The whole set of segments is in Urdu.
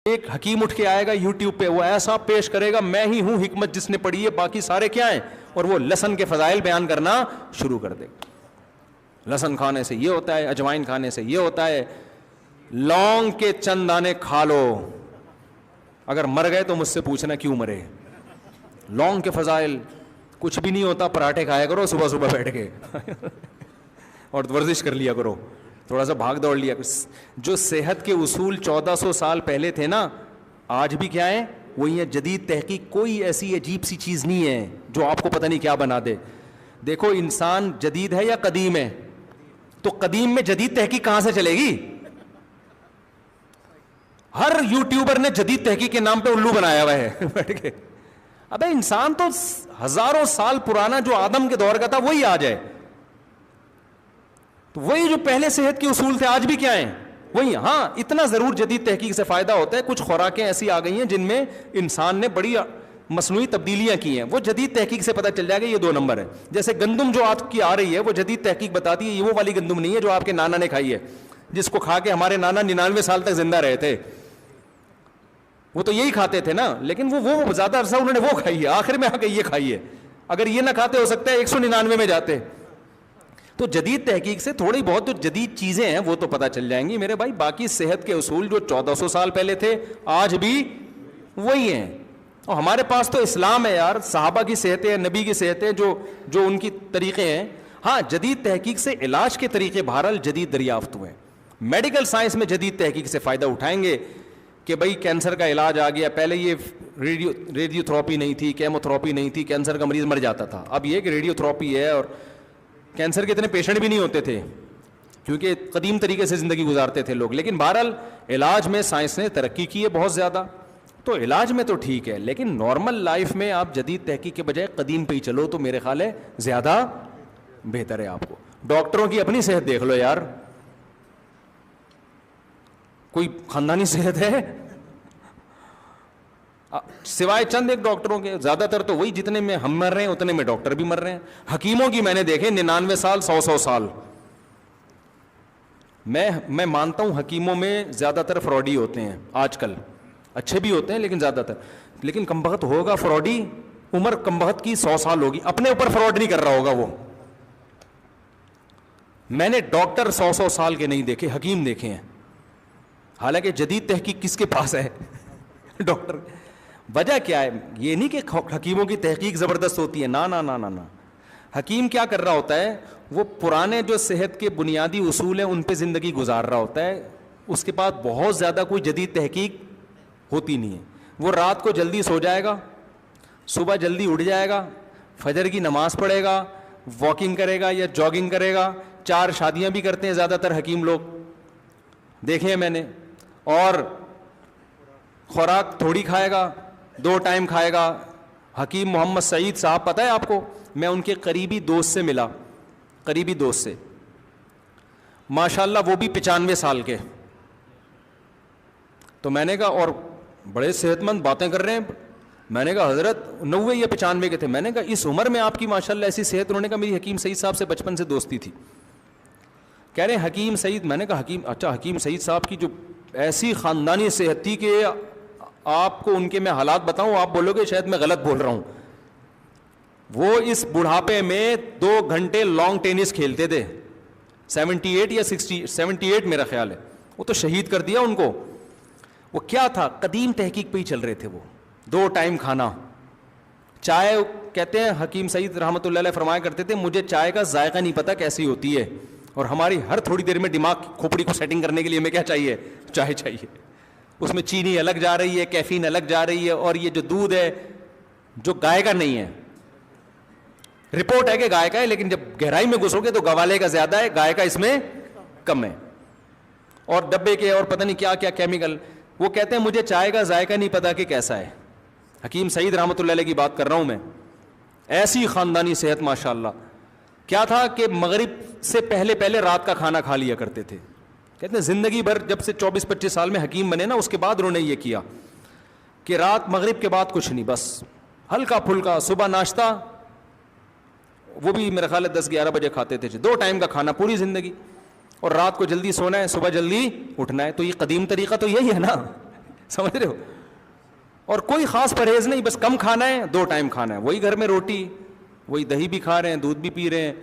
ایک حکیم اٹھ کے آئے گا یوٹیوب پہ, وہ ایسا پیش کرے گا, میں ہی ہوں حکمت جس نے پڑھی ہے, باقی سارے کیا ہیں, اور وہ لہسن کے فضائل بیان کرنا شروع کر دے گا. لہسن کھانے سے یہ ہوتا ہے, اجوائن کھانے سے یہ ہوتا ہے, لونگ کے چند دانے کھا لو, اگر مر گئے تو مجھ سے پوچھنا کیوں مرے. لونگ کے فضائل, کچھ بھی نہیں ہوتا, پراٹھے کھایا کرو صبح صبح بیٹھ کے اور ورزش کر لیا کرو, تھوڑا سا بھاگ دوڑ لیا. جو صحت کے اصول 1400 سال پہلے تھے نا, آج بھی کیا ہے, وہی ہے. جدید تحقیق کوئی ایسی عجیب سی چیز نہیں ہے جو آپ کو پتہ نہیں کیا بنا دے. دیکھو انسان جدید ہے یا قدیم ہے, تو قدیم میں جدید تحقیق کہاں سے چلے گی؟ ہر یوٹیوبر نے جدید تحقیق کے نام پہ الو بنایا ہوا ہے بیٹھ کے. ابے انسان تو ہزاروں سال پرانا جو آدم کے دور کا تھا وہی آج ہے. تو وہی جو پہلے صحت کے اصول تھے آج بھی کیا ہیں, وہی. ہاں اتنا ضرور جدید تحقیق سے فائدہ ہوتا ہے, کچھ خوراکیں ایسی آ گئی ہیں جن میں انسان نے بڑی مصنوعی تبدیلیاں کی ہیں, وہ جدید تحقیق سے پتہ چل جائے گا یہ 2 نمبر ہے. جیسے گندم جو آج کی آ رہی ہے وہ جدید تحقیق بتاتی ہے یہ وہ والی گندم نہیں ہے جو آپ کے نانا نے کھائی ہے, جس کو کھا کے ہمارے نانا 99 سال تک زندہ رہے تھے. وہ تو یہی کھاتے تھے نا, لیکن وہ زیادہ عرصہ انہوں نے وہ کھائی ہے, آخر میں آ کے یہ کھائی ہے. اگر یہ نہ کھاتے ہو سکتا ہے 199 میں جاتے. تو جدید تحقیق سے تھوڑی بہت جو جدید چیزیں ہیں وہ تو پتہ چل جائیں گی میرے بھائی. باقی صحت کے اصول جو 1400 سال پہلے تھے آج بھی وہی ہیں. اور ہمارے پاس تو اسلام ہے یار, صحابہ کی صحتیں, نبی کی صحتیں, جو ان کی طریقے ہیں. ہاں جدید تحقیق سے علاج کے طریقے بہرحال جدید دریافت ہوئے. میڈیکل سائنس میں جدید تحقیق سے فائدہ اٹھائیں گے کہ بھئی کینسر کا علاج آ گیا. پہلے یہ ریڈیو تھراپی نہیں تھی, کیمو تھراپی نہیں تھی, کینسر کا مریض مر جاتا تھا. اب یہ کہ ریڈیو تھراپی ہے, اور کینسر کے اتنے پیشنٹ بھی نہیں ہوتے تھے کیونکہ قدیم طریقے سے زندگی گزارتے تھے لوگ. لیکن بہرحال علاج میں سائنس نے ترقی کی ہے بہت زیادہ, تو علاج میں تو ٹھیک ہے. لیکن نارمل لائف میں آپ جدید تحقیق کے بجائے قدیم پہ ہی چلو تو میرے خیال ہے زیادہ بہتر ہے آپ کو. ڈاکٹروں کی اپنی صحت دیکھ لو یار, کوئی خاندانی صحت ہے سوائے چند ایک ڈاکٹروں کے؟ زیادہ تر تو وہی جتنے میں ہم مر رہے ہیں اتنے میں ڈاکٹر بھی مر رہے ہیں. حکیموں کی میں نے دیکھے 99 سال 100 سال. میں مانتا ہوں حکیموں میں زیادہ تر فراڈی ہوتے ہیں آج کل, اچھے بھی ہوتے ہیں لیکن زیادہ تر. لیکن کمبخت ہوگا فراڈی, عمر کمبخت کی 100 سال ہوگی, اپنے اوپر فراڈ نہیں کر رہا ہوگا وہ. میں نے ڈاکٹر 100 سال کے نہیں دیکھے, حکیم دیکھے ہیں. حالانکہ جدید تحقیق کس کے پاس ہے؟ ڈاکٹر. وجہ کیا ہے؟ یہ نہیں کہ حکیموں کی تحقیق زبردست ہوتی ہے, نا نا نا نا نا. حکیم کیا کر رہا ہوتا ہے, وہ پرانے جو صحت کے بنیادی اصول ہیں ان پہ زندگی گزار رہا ہوتا ہے. اس کے پاس بہت زیادہ کوئی جدید تحقیق ہوتی نہیں ہے. وہ رات کو جلدی سو جائے گا, صبح جلدی اٹھ جائے گا, فجر کی نماز پڑھے گا, واکنگ کرے گا یا جاگنگ کرے گا. 4 شادیاں بھی کرتے ہیں زیادہ تر حکیم لوگ, دیکھے ہیں میں نے. اور خوراک تھوڑی کھائے گا, 2 ٹائم کھائے گا. حکیم محمد سعید صاحب پتہ ہے آپ کو, میں ان کے قریبی دوست سے ملا, قریبی دوست سے, ماشاءاللہ وہ بھی 95 سال کے. تو میں نے کہا, اور بڑے صحت مند باتیں کر رہے ہیں. میں نے کہا حضرت 90 یا 95 کے تھے. میں نے کہا اس عمر میں آپ کی ماشاءاللہ ایسی صحت؟ انہوں نے کہا میری حکیم سعید صاحب سے بچپن سے دوستی تھی. کہہ رہے ہیں حکیم سعید. میں نے کہا حکیم, اچھا حکیم سعید صاحب کی جو ایسی خاندانی صحت تھی کہ آپ کو ان کے میں حالات بتاؤں آپ بولو گے شاید میں غلط بول رہا ہوں. وہ اس بڑھاپے میں 2 گھنٹے لانگ ٹینس کھیلتے تھے. 78 یا 78 میرا خیال ہے. وہ تو شہید کر دیا ان کو. وہ کیا تھا, قدیم تحقیق پہ ہی چل رہے تھے وہ. 2 ٹائم کھانا, چائے. کہتے ہیں حکیم سعید رحمۃ اللہ علیہ فرمایا کرتے تھے مجھے چائے کا ذائقہ نہیں پتا کیسی ہوتی ہے, اور ہماری ہر تھوڑی دیر میں دماغ کھوپڑی کو سیٹنگ کرنے کے لیے ہمیں کیا چاہیے, چائے چاہیے. اس میں چینی الگ جا رہی ہے, کیفین الگ جا رہی ہے, اور یہ جو دودھ ہے جو گائے کا نہیں ہے, رپورٹ ہے کہ گائے کا ہے لیکن جب گہرائی میں گھسو گے تو گوالے کا زیادہ ہے, گائے کا اس میں کم ہے, اور ڈبے کے اور پتہ نہیں کیا کیا کیمیکل. وہ کہتے ہیں مجھے چائے کا ذائقہ نہیں پتا کہ کیسا ہے. حکیم سعید رحمۃ اللہ علیہ کی بات کر رہا ہوں میں. ایسی خاندانی صحت ماشاءاللہ. کیا تھا کہ مغرب سے پہلے رات کا کھانا کھا لیا کرتے تھے. کہتے ہیں زندگی بھر جب سے 24-25 سال میں حکیم بنے نا, اس کے بعد انہوں نے یہ کیا کہ رات مغرب کے بعد کچھ نہیں, بس ہلکا پھلکا صبح ناشتہ, وہ بھی میرا خیال ہے 10-11 بجے کھاتے تھے. 2 ٹائم کا کھانا پوری زندگی, اور رات کو جلدی سونا ہے, صبح جلدی اٹھنا ہے. تو یہ قدیم طریقہ تو یہی ہے نا. سمجھ رہے ہو. اور کوئی خاص پرہیز نہیں, بس کم کھانا ہے, 2 ٹائم کھانا ہے, وہی گھر میں روٹی, وہی دہی بھی کھا رہے ہیں, دودھ بھی پی رہے ہیں,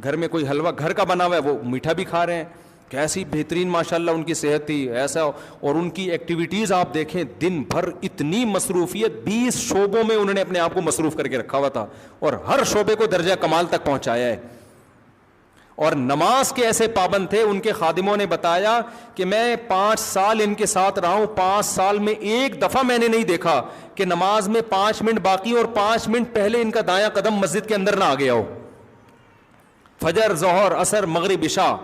گھر میں کوئی حلوہ گھر کا بنا ہوا ہے وہ میٹھا بھی کھا رہے ہیں. کیسی بہترین ماشاءاللہ ان کی صحت تھی ایسا. اور ان کی ایکٹیویٹیز آپ دیکھیں, دن بھر اتنی مصروفیت, 20 شعبوں میں انہوں نے اپنے آپ کو مصروف کر کے رکھا ہوا تھا, اور ہر شعبے کو درجہ کمال تک پہنچایا ہے. اور نماز کے ایسے پابند تھے, ان کے خادموں نے بتایا کہ میں 5 سال ان کے ساتھ رہا ہوں, 5 سال میں ایک دفعہ میں نے نہیں دیکھا کہ نماز میں 5 منٹ باقی اور 5 منٹ پہلے ان کا دایاں قدم مسجد کے اندر نہ آ گیا ہو. فجر, ظہر, عصر, مغرب, عشاء,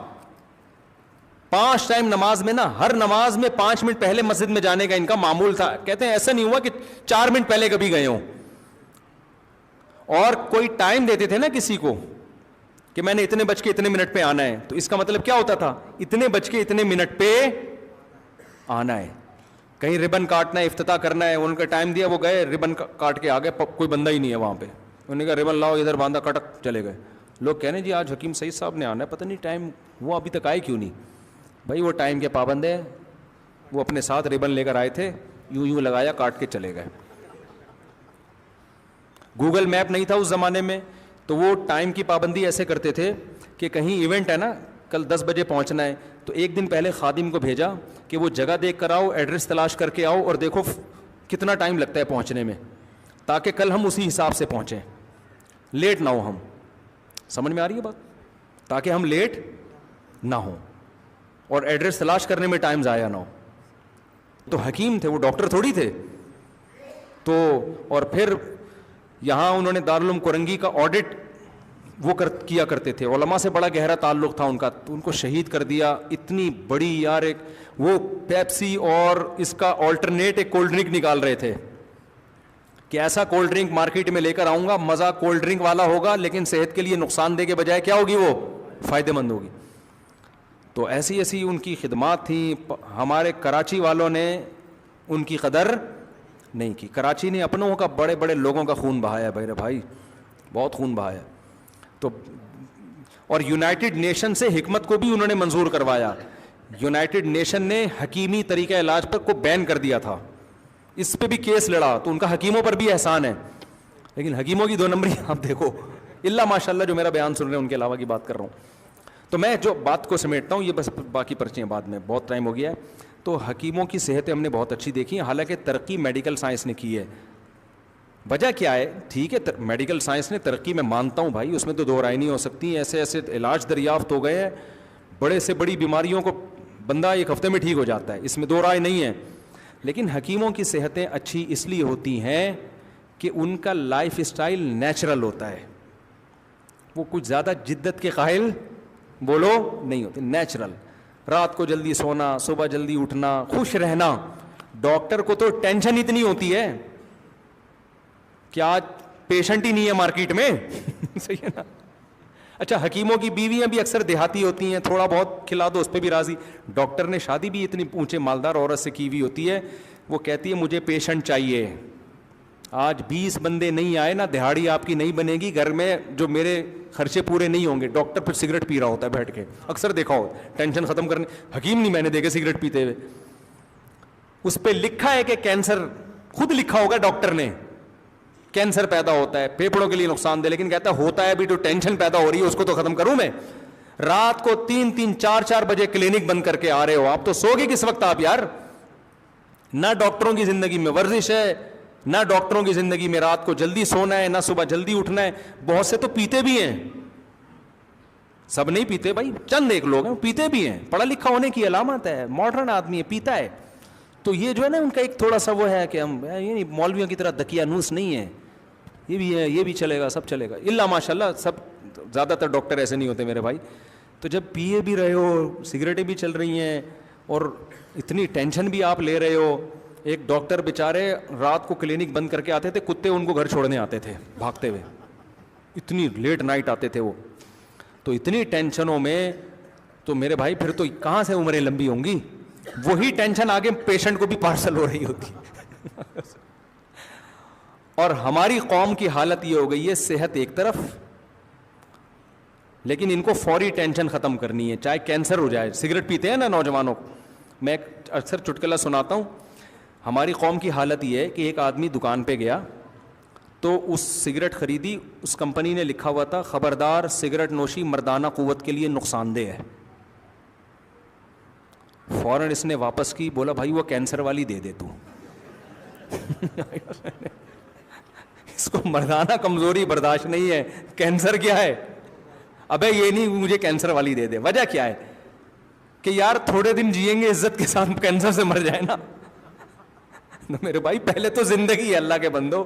5 ٹائم نماز میں نا, ہر نماز میں 5 منٹ پہلے مسجد میں جانے کا ان کا معمول تھا. کہتے ہیں ایسا نہیں ہوا کہ 4 منٹ پہلے کبھی گئے ہوں. اور کوئی ٹائم دیتے تھے نا کسی کو کہ میں نے اتنے بج کے اتنے منٹ پہ آنا ہے, تو اس کا مطلب کیا ہوتا تھا, اتنے بج کے اتنے منٹ پہ آنا ہے. کہیں ربن کاٹنا ہے, افتتاح کرنا ہے, ان کا ٹائم دیا, وہ گئے ربن کاٹ کے آ گئے, کوئی بندہ ہی نہیں ہے وہاں پہ. انہوں نے کہا ربن لاؤ, ادھر باندھا, کٹک چلے گئے. لوگ کہنے جی آج حکیم سعید صاحب نے آنا ہے, پتہ نہیں ٹائم, وہ ابھی تک آئے کیوں نہیں. بھائی وہ ٹائم کے پابند ہے, وہ اپنے ساتھ ربن لے کر آئے تھے, یوں یوں لگایا, کاٹ کے چلے گئے. گوگل میپ نہیں تھا اس زمانے میں, تو وہ ٹائم کی پابندی ایسے کرتے تھے کہ کہیں ایونٹ ہے نا, کل 10 بجے پہنچنا ہے, تو ایک دن پہلے خادم کو بھیجا کہ وہ جگہ دیکھ کر آؤ, ایڈریس تلاش کر کے آؤ, اور دیکھو کتنا ٹائم لگتا ہے پہنچنے میں, تاکہ کل ہم اسی حساب سے پہنچیں, لیٹ نہ ہو ہم. سمجھ میں آ رہی ہے بات, تاکہ ہم لیٹ نہ ہوں اور ایڈریس تلاش کرنے میں ٹائم ضائع نہ ہو. تو حکیم تھے وہ, ڈاکٹر تھوڑی تھے. تو اور پھر یہاں انہوں نے دارالعلوم کورنگی کا آڈٹ وہ کیا کرتے تھے, علماء سے بڑا گہرا تعلق تھا ان کا, تو ان کو شہید کر دیا. اتنی بڑی یار, ایک وہ پیپسی اور اس کا آلٹرنیٹ ایک کولڈ ڈرنک نکال رہے تھے کہ ایسا کولڈ ڈرنک مارکیٹ میں لے کر آؤں گا, مزہ کولڈ ڈرنک والا ہوگا لیکن صحت کے لیے نقصان دہ کے بجائے کیا ہوگی, وہ فائدہ مند ہوگی. تو ایسی ایسی ان کی خدمات تھیں. ہمارے کراچی والوں نے ان کی قدر نہیں کی. کراچی نے اپنوں کا, بڑے بڑے لوگوں کا خون بہایا بھائی, بہت خون بہایا. تو اور یونائٹڈ نیشن سے حکمت کو بھی انہوں نے منظور کروایا. یونائٹڈ نیشن نے حکیمی طریقہ علاج پر کو بین کر دیا تھا, اس پہ بھی کیس لڑا, تو ان کا حکیموں پر بھی احسان ہے. لیکن حکیموں کی 2 نمبری آپ دیکھو, اللہ ماشاءاللہ جو میرا بیان سن رہے ہیں ان کے علاوہ کی بات کر رہا ہوں. تو میں جو بات کو سمیٹتا ہوں, یہ بس باقی پرچیاں بعد میں, بہت ٹائم ہو گیا ہے. تو حکیموں کی صحتیں ہم نے بہت اچھی دیکھی ہیں, حالانکہ ترقی میڈیکل سائنس نے کی ہے. وجہ کیا ہے, ٹھیک ہے میڈیکل سائنس نے ترقی, میں مانتا ہوں بھائی, اس میں تو 2 رائے نہیں ہو سکتی. ایسے ایسے علاج دریافت ہو گئے ہیں, بڑے سے بڑی بیماریوں کو بندہ 1 ہفتے میں ٹھیک ہو جاتا ہے, اس میں 2 رائے نہیں ہے. لیکن حکیموں کی صحتیں اچھی اس لیے ہوتی ہیں کہ ان کا لائف اسٹائل نیچرل ہوتا ہے. وہ کچھ زیادہ جدت کے قائل بولو نہیں ہوتے, نیچرل. رات کو جلدی سونا, صبح جلدی اٹھنا, خوش رہنا. ڈاکٹر کو تو ٹینشن اتنی ہوتی ہے کہ آج پیشنٹ ہی نہیں ہے مارکیٹ میں. صحیح ہے نا. اچھا, حکیموں کی بیویاں بھی اکثر دیہاتی ہوتی ہیں, تھوڑا بہت کھلا دو اس پہ بھی راضی. ڈاکٹر نے شادی بھی اتنی اونچے مالدار عورت سے کی ہوئی ہوتی ہے, وہ کہتی ہے مجھے پیشنٹ چاہیے. آج 20 بندے نہیں آئے نا, دہاڑی آپ کی نہیں بنے گی گھر میں, جو میرے خرچے پورے نہیں ہوں گے. ڈاکٹر پھر سگریٹ پی رہا ہوتا ہے بیٹھ کے, اکثر دیکھا ہو, ٹینشن ختم کرنے. حکیم نہیں میں نے دیکھے سگریٹ پیتے ہوئے. اس پہ لکھا ہے کہ کینسر, خود لکھا ہوگا ڈاکٹر نے, کینسر پیدا ہوتا ہے, پھیپھڑوں کے لیے نقصان دہ, لیکن کہتا ہے ہوتا ہے بھی تو ٹینشن پیدا ہو رہی ہے, اس کو تو ختم کروں میں. رات کو 3-3, 4-4 بجے کلینک بند کر کے آ رہے ہو آپ, تو سو گے کس وقت آپ یار. نہ ڈاکٹروں کی زندگی میں ورزش ہے, نہ ڈاکٹروں کی زندگی میں رات کو جلدی سونا ہے, نہ صبح جلدی اٹھنا ہے. بہت سے تو پیتے بھی ہیں, سب نہیں پیتے بھائی, چند ایک لوگ ہیں پیتے بھی ہیں, پڑھا لکھا ہونے کی علامت ہے, ماڈرن آدمی ہے, پیتا ہے. تو یہ جو ہے نا ان کا ایک تھوڑا سا وہ ہے کہ ہم مولویوں کی طرح دقیانوس نہیں ہے, یہ بھی ہے, یہ بھی چلے گا, سب چلے گا. اللہ ماشاءاللہ سب, زیادہ تر ڈاکٹر ایسے نہیں ہوتے میرے بھائی. تو جب پیے بھی رہے ہو, سگریٹیں بھی چل رہی ہیں, اور اتنی ٹینشن بھی آپ لے رہے ہو. ایک ڈاکٹر بیچارے رات کو کلینک بند کر کے آتے تھے, کتے ان کو گھر چھوڑنے آتے تھے بھاگتے ہوئے, اتنی لیٹ نائٹ آتے تھے وہ. تو اتنی ٹینشنوں میں تو میرے بھائی پھر تو کہاں سے عمریں لمبی ہوں گی. وہی ٹینشن آگے پیشنٹ کو بھی پارسل ہو رہی ہوتی. اور ہماری قوم کی حالت یہ ہو گئی ہے, صحت ایک طرف, لیکن ان کو فوری ٹینشن ختم کرنی ہے, چاہے کینسر ہو جائے. سگریٹ پیتے ہیں نا نوجوانوں, میں اکثر چٹکلا سناتا ہوں. ہماری قوم کی حالت یہ ہے کہ ایک آدمی دکان پہ گیا تو اس سگریٹ خریدی, اس کمپنی نے لکھا ہوا تھا خبردار سگریٹ نوشی مردانہ قوت کے لیے نقصان دہ ہے. فوراً اس نے واپس کی, بولا بھائی وہ کینسر والی دے دے تو. اس کو مردانہ کمزوری برداشت نہیں ہے, کینسر کیا ہے, ابے یہ نہیں مجھے کینسر والی دے دے. وجہ کیا ہے کہ یار تھوڑے دن جئیں گے عزت کے ساتھ, کینسر سے مر جائے نا. میرے بھائی پہلے تو زندگی ہے اللہ کے بندو.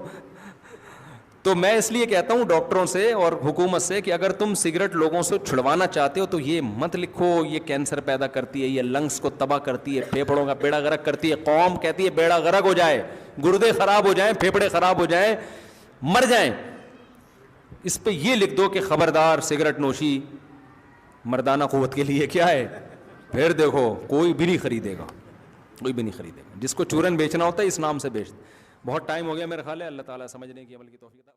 تو میں اس لیے کہتا ہوں ڈاکٹروں سے اور حکومت سے کہ اگر تم سگریٹ لوگوں سے چھڑوانا چاہتے ہو تو یہ مت لکھو یہ کینسر پیدا کرتی ہے, یہ لنگس کو تباہ کرتی ہے, پھیپھڑوں کا بیڑا غرق کرتی ہے. قوم کہتی ہے بیڑا غرق ہو جائے, گردے خراب ہو جائیں, پھیپھڑے خراب ہو جائیں, مر جائیں, اس پہ یہ لکھ دو کہ خبردار سگریٹ نوشی مردانہ قوت کے لیے کیا ہے. پھر دیکھو کوئی بھی نہیں خریدے گا, کوئی بھی نہیں خریدے گا. جس کو چورن بیچنا ہوتا ہے اس نام سے بیچ. بہت ٹائم ہو گیا میرا خیال ہے. اللہ تعالیٰ سمجھنے کی عمل کی توفیق عطا